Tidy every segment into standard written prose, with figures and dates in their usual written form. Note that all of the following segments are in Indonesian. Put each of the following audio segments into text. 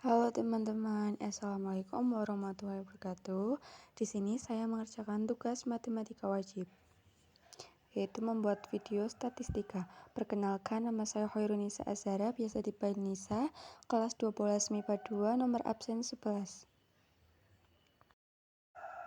Halo teman-teman, Assalamualaikum warahmatullahi wabarakatuh. Di sini saya mengerjakan tugas matematika wajib, yaitu membuat video statistika. Perkenalkan, nama saya Khairunisa Azhara, biasa dipanggil Nisa, kelas 12 MIPA 2, nomor absen 11.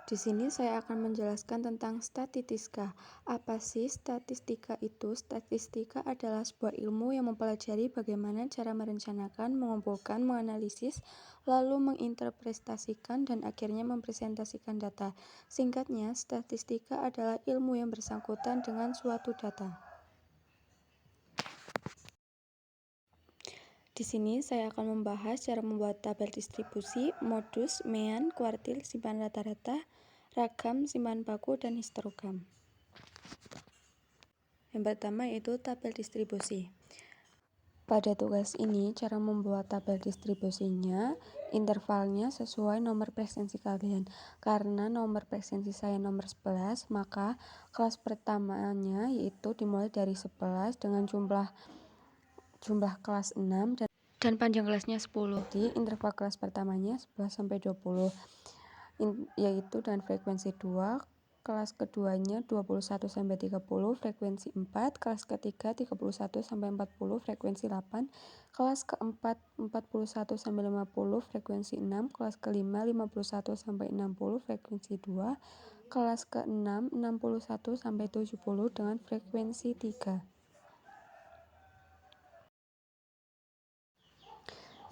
Di sini saya akan menjelaskan tentang statistika. Apa sih statistika itu? Statistika adalah sebuah ilmu yang mempelajari bagaimana cara merencanakan, mengumpulkan, menganalisis, lalu menginterpretasikan, dan akhirnya mempresentasikan data. Singkatnya, statistika adalah ilmu yang bersangkutan dengan suatu data. Di sini saya akan membahas cara membuat tabel distribusi, modus, mean, kuartil, simpanan rata-rata, ragam, simpanan baku, dan histogram. Yang pertama yaitu tabel distribusi. Pada tugas ini, cara membuat tabel distribusinya, intervalnya sesuai nomor presensi kalian. Karena nomor presensi saya nomor 11, maka kelas pertamanya yaitu dimulai dari 11 dengan jumlah kelas 6 dan panjang kelasnya 10. Di interval kelas pertamanya 11 sampai 20. Yaitu dan frekuensi 2, kelas keduanya 21 sampai 30, frekuensi 4, kelas ketiga 31 sampai 40, frekuensi 8, kelas keempat 41 sampai 50, frekuensi 6, kelas kelima 51 sampai 60, frekuensi 2, kelas keenam 61 sampai 70 dengan frekuensi 3.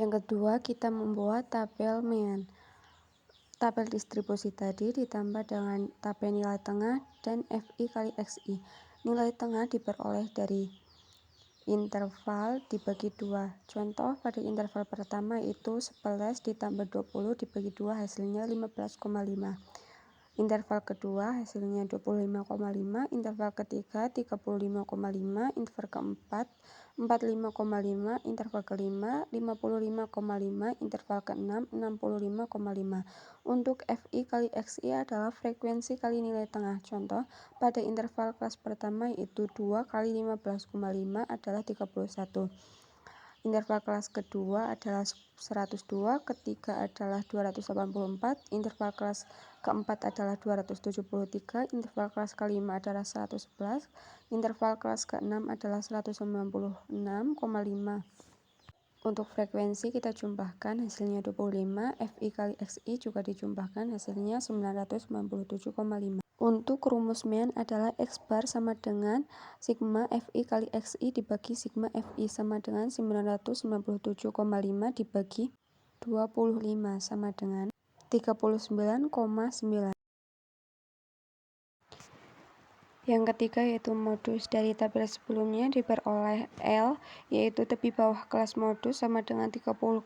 Yang kedua, kita membuat tabel mean. Tabel distribusi tadi ditambah dengan tabel nilai tengah dan FI kali XI. Nilai tengah diperoleh dari interval dibagi 2. Contoh pada interval pertama itu 11 ditambah 20 dibagi 2 hasilnya 15,5. Interval kedua hasilnya 25,5, interval ketiga 35,5, interval keempat 45,5, interval kelima 55,5, interval keenam 65,5. Untuk FI kali XI adalah frekuensi kali nilai tengah. Contoh, pada interval kelas pertama yaitu 2 kali 15,5 adalah 31. Interval kelas kedua adalah 102, ketiga adalah 284, interval kelas keempat adalah 273, interval kelas kelima adalah 111, interval kelas keenam adalah 196,5. Untuk frekuensi kita jumlahkan hasilnya 25, FI kali XI juga dijumlahkan hasilnya 997,5. Untuk rumus mean adalah X bar sama dengan sigma FI kali XI dibagi sigma FI sama dengan 997,5 dibagi 25 sama dengan 39,9. Yang ketiga yaitu modus. Dari tabel sebelumnya diperoleh L yaitu tepi bawah kelas modus sama dengan 30,5,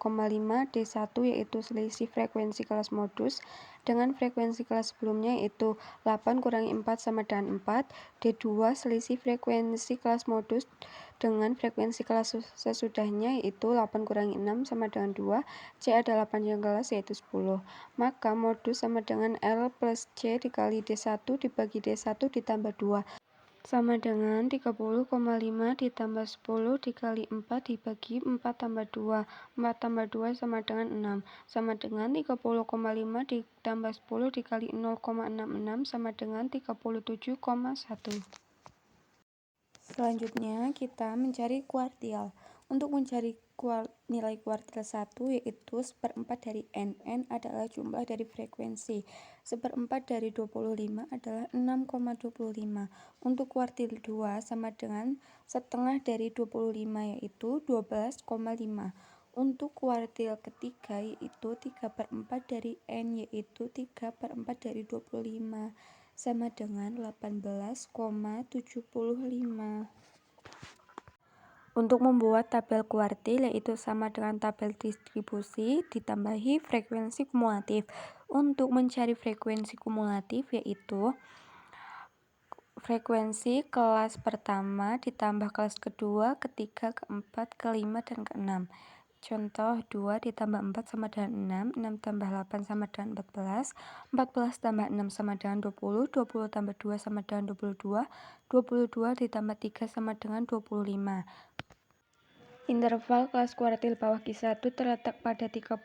D1 yaitu selisih frekuensi kelas modus dengan frekuensi kelas sebelumnya yaitu 8 kurangi 4 sama dengan 4, D2 selisih frekuensi kelas modus dengan frekuensi kelas sesudahnya yaitu 8 kurangi 6 sama dengan 2, C adalah panjang kelas yaitu 10. Maka modus sama dengan L plus C dikali D1 dibagi D1 ditambah 2 sama dengan 30,5 ditambah 10 dikali 4 dibagi 4 tambah 2. 4 tambah 2 sama dengan 6. Sama dengan 30,5 ditambah 10 dikali 0,66 sama dengan 37,1. Selanjutnya kita mencari kuartil. Untuk mencari nilai kuartil 1 yaitu 1/4 dari N. N adalah jumlah dari frekuensi. 1/4 dari 25 adalah 6,25. Untuk kuartil 2 sama dengan setengah dari 25 yaitu 12,5. Untuk kuartil ketiga yaitu 3/4 dari N yaitu 3/4 dari 25 sama dengan 18,75. Untuk membuat tabel kuartil yaitu sama dengan tabel distribusi ditambahi frekuensi kumulatif. Untuk mencari frekuensi kumulatif yaitu frekuensi kelas pertama ditambah kelas kedua, ketiga, keempat, kelima, dan keenam. Contoh 2 ditambah 4 sama dengan 6, 6 tambah 8 sama dengan 14, 14 tambah 6 sama dengan 20, 20 tambah 2 sama dengan 22, 22 ditambah 3 sama dengan 25. Interval kelas kuartil bawah Q1 terletak pada 31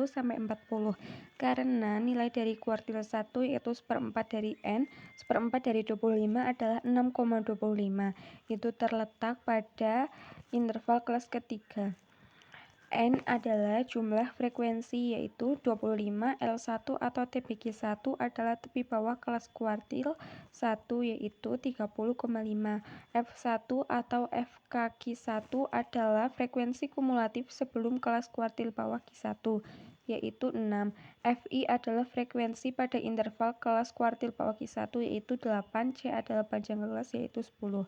sampai 40 karena nilai dari kuartil 1 yaitu seperempat dari N, seperempat dari 25 adalah 6,25. Itu terletak pada interval kelas ketiga. N adalah jumlah frekuensi yaitu 25, L1 atau TBQ1 adalah tepi bawah kelas kuartil 1 yaitu 30,5. F1 atau FKQ1 adalah frekuensi kumulatif sebelum kelas kuartil bawah Q1 yaitu 6. Fi adalah frekuensi pada interval kelas kuartil bawah Q1 yaitu 8. C adalah panjang kelas yaitu 10.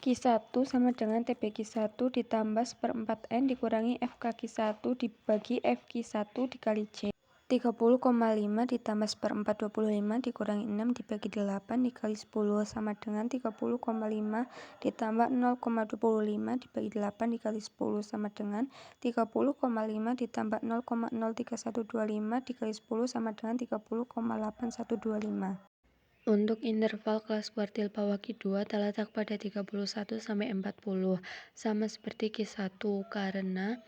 Q1 sama dengan TBQ1 ditambah seperempat N dikurangi FKQ1 dibagi FQ1 dikali C. 30,5 ditambah seperempat 25 dikurangi 6 dibagi 8 dikali 10 sama dengan 30,5 ditambah 0,25 dibagi 8 dikali 10 sama dengan 30,5 ditambah 0,03125 dikali 10 sama dengan 30,8125. Untuk interval kelas kuartil bawah Q2 terletak pada 31 sampai 40, sama seperti Q1 karena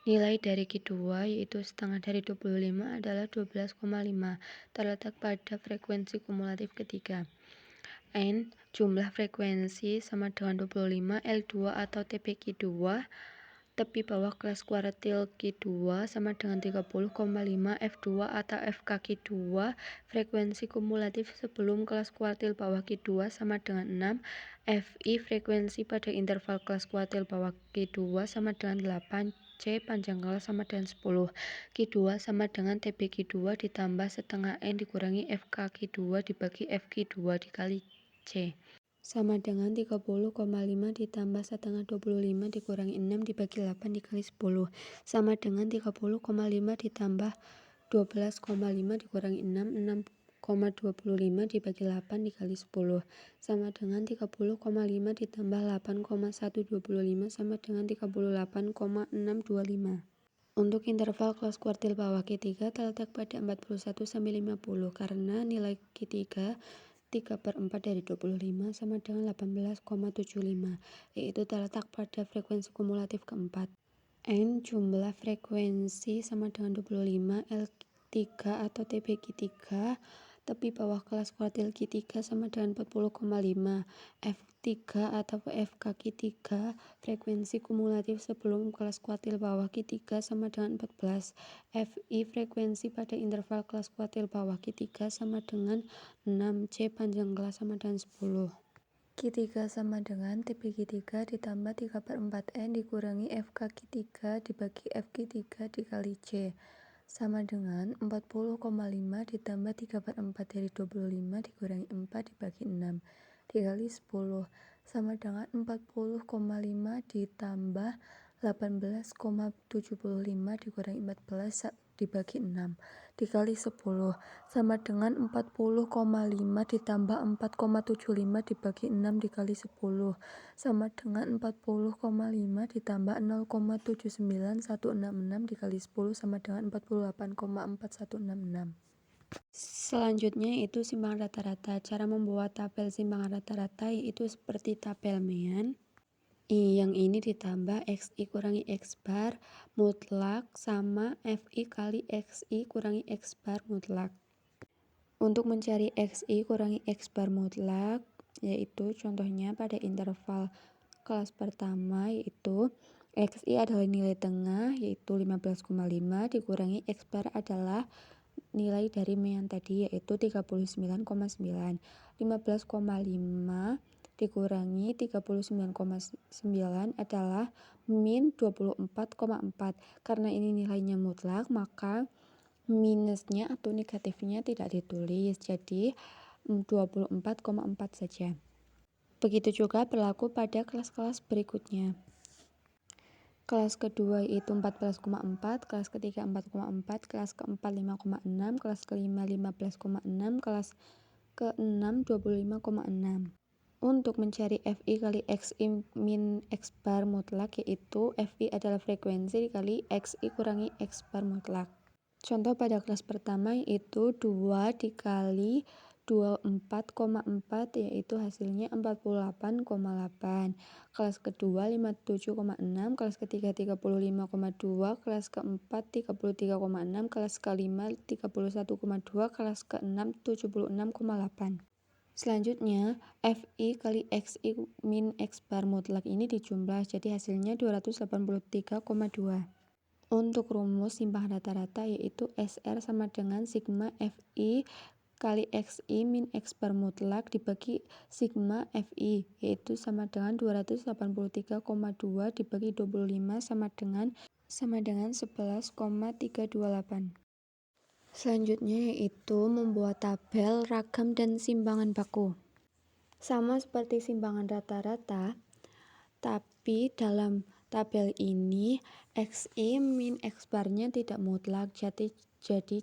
nilai dari Q2 yaitu setengah dari 25 adalah 12,5, terletak pada frekuensi kumulatif ketiga. N jumlah frekuensi sama dengan 25, L2 atau TBQ2 tepi bawah kelas kuartil Q2 sama dengan 30,5, F2 atau FKQ2 frekuensi kumulatif sebelum kelas kuartil bawah Q2 sama dengan 6, Fi frekuensi pada interval kelas kuartil bawah Q2 sama dengan 8, C panjang kelas sama dengan 10, Q2 sama dengan TBQ2 ditambah setengah N dikurangi FKQ2 dibagi FQ2 dikali C. Sama dengan 30,5 ditambah setengah 25 dikurangi 6 dibagi 8 dikali 10. Sama dengan 30,5 ditambah 12,5 dikurangi 6, 6,25 dibagi 8 dikali 10. Sama dengan 30,5 ditambah 8,125 sama dengan 38,625. Untuk interval kelas kuartil bawah Q3 terletak pada 41 sampai 50 karena nilai Q3 3/4 dari 25 sama dengan 18,75 yaitu terletak pada frekuensi kumulatif keempat. N jumlah frekuensi sama dengan 25, L3 atau TBQ3 tepi bawah kelas kuartil Q3 sama dengan 40,5, F3 atau FKQ3 frekuensi kumulatif sebelum kelas kuartil bawah Q3 sama dengan 14, Fi frekuensi pada interval kelas kuartil bawah Q3 sama dengan 6, C panjang kelas sama dengan 10. Q3 sama dengan TBQ3 ditambah 3/4 N dikurangi FKQ3 dibagi FQ3 dikali C. Sama dengan 40,5 ditambah 3/4 dari 25 dikurangi 4 dibagi 6 dikali 10 sama dengan 40,5 ditambah 18,75 dikurangi 14 dibagi 6 dikali 10 sama dengan 40,5 ditambah 4,75 dibagi 6 dikali 10 sama dengan 40,5 ditambah 0,79166 dikali 10 sama dengan 48,4166. Selanjutnya itu simpangan rata-rata. Cara membuat tabel simpangan rata-rata yaitu seperti tabel Mean. Yang ini ditambah XI kurangi X bar mutlak sama FI kali XI kurangi X bar mutlak. Untuk mencari XI kurangi X bar mutlak yaitu contohnya pada interval kelas pertama yaitu XI adalah nilai tengah yaitu 15,5 dikurangi X bar adalah nilai dari mean tadi yaitu 39,9. 15,5 dikurangi 39,9 adalah min 24,4. Karena ini nilainya mutlak maka minusnya atau negatifnya tidak ditulis, jadi 24,4 saja. Begitu juga berlaku pada kelas-kelas berikutnya. Kelas kedua yaitu 14,4, kelas ketiga 4,4, kelas keempat 5,6, kelas kelima 15,6, kelas keenam 25,6. Untuk mencari Fi kali Xi min X bar mutlak yaitu Fi adalah frekuensi dikali Xi kurangi X bar mutlak. Contoh pada kelas pertama yaitu 2 dikali 24,4 yaitu hasilnya 48,8. Kelas kedua 57,6, kelas ketiga 35,2, kelas keempat 33,6, kelas kelima 31,2, kelas keenam 76,8. Selanjutnya, FI kali XI min X bar mutlak ini dijumlah, jadi hasilnya 283,2. Untuk rumus simpang rata-rata yaitu SR sama dengan sigma FI kali XI min X bar mutlak dibagi sigma FI, yaitu sama dengan 283,2 dibagi 25 sama dengan 11,328. Selanjutnya yaitu membuat tabel ragam dan simbangan baku. Sama seperti simbangan rata-rata, tapi dalam tabel ini XI min X barnya tidak mutlak, jadi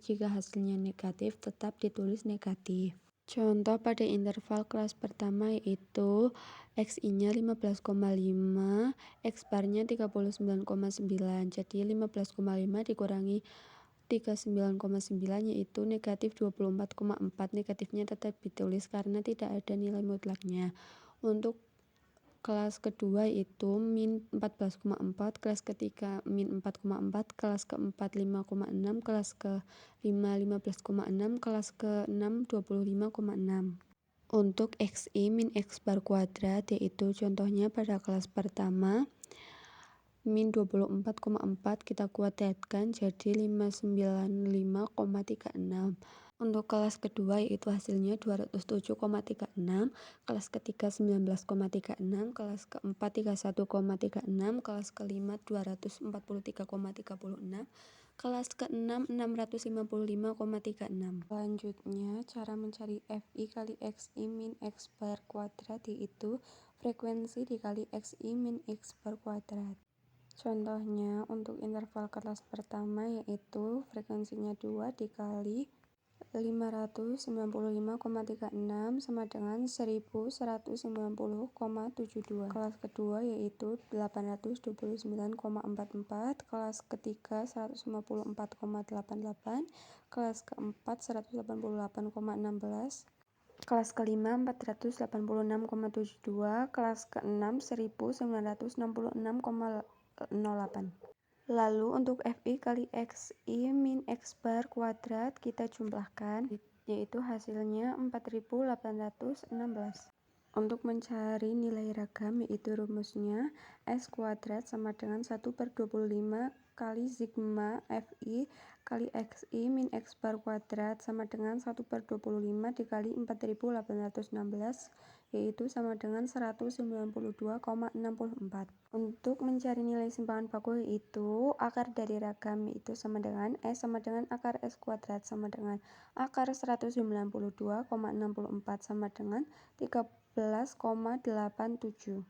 jika hasilnya negatif tetap ditulis negatif. Contoh pada interval kelas pertama yaitu XI-nya 15,5, X barnya 39,9, jadi 15,5 dikurangi 39,9 yaitu negatif 24,4. Negatifnya tetap ditulis karena tidak ada nilai mutlaknya. Untuk kelas kedua itu min 14,4, kelas ketiga min 4,4, kelas keempat 5,6, kelas kelima 15,6, kelas keenam 25,6. Untuk XI min X bar kuadrat yaitu contohnya pada kelas pertama min 24,4 kita kuadratkan jadi 595,36. Untuk kelas kedua yaitu hasilnya 207,36, kelas ketiga 19,36, kelas keempat 31,36, kelas kelima 243,36, kelas keenam 655,36. Selanjutnya cara mencari FI kali XI min X bar kuadrat yaitu frekuensi dikali XI min X bar kuadrat. Contohnya untuk interval kelas pertama yaitu frekuensinya 2 dikali 595,36 sama dengan 1190,72. Kelas kedua yaitu 829,44, kelas ketiga 154,88, kelas keempat 188,16, kelas kelima 486,72, kelas keenam 1966,08. Lalu untuk FI kali XI min X bar kuadrat kita jumlahkan, yaitu hasilnya 4816. Untuk mencari nilai ragam yaitu rumusnya S kuadrat sama dengan 1/25 kali sigma FI kali XI min X bar kuadrat sama dengan 1/25 dikali 4816 yaitu sama dengan 192,64. Untuk mencari nilai simpangan baku yaitu akar dari ragam yaitu sama dengan S sama dengan akar S kuadrat sama dengan akar 192,64 sama dengan 13,87.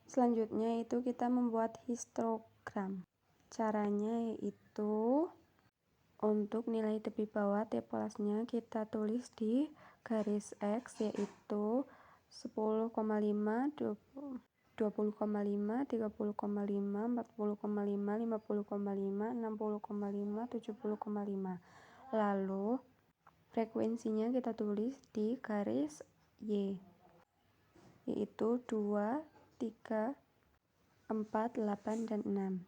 Selanjutnya itu kita membuat histogram. Caranya yaitu untuk nilai tepi bawah T plusnya kita tulis di garis X yaitu 10,5, 20,5, 30,5, 40,5, 50,5, 60,5, 70,5. Lalu frekuensinya kita tulis di garis Y yaitu 2, 3, 4, 8, dan 6.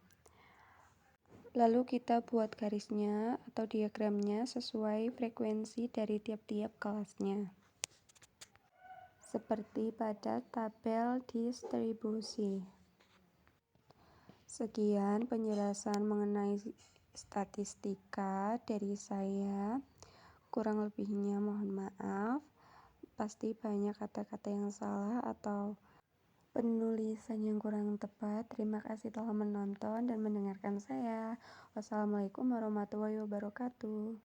Lalu kita buat garisnya atau diagramnya sesuai frekuensi dari tiap-tiap kelasnya. Seperti pada tabel distribusi. Sekian penjelasan mengenai statistika dari saya. Kurang lebihnya mohon maaf. Pasti banyak kata-kata yang salah atau penulisan yang kurang tepat. Terima kasih telah menonton dan mendengarkan saya. Wassalamualaikum warahmatullahi wabarakatuh.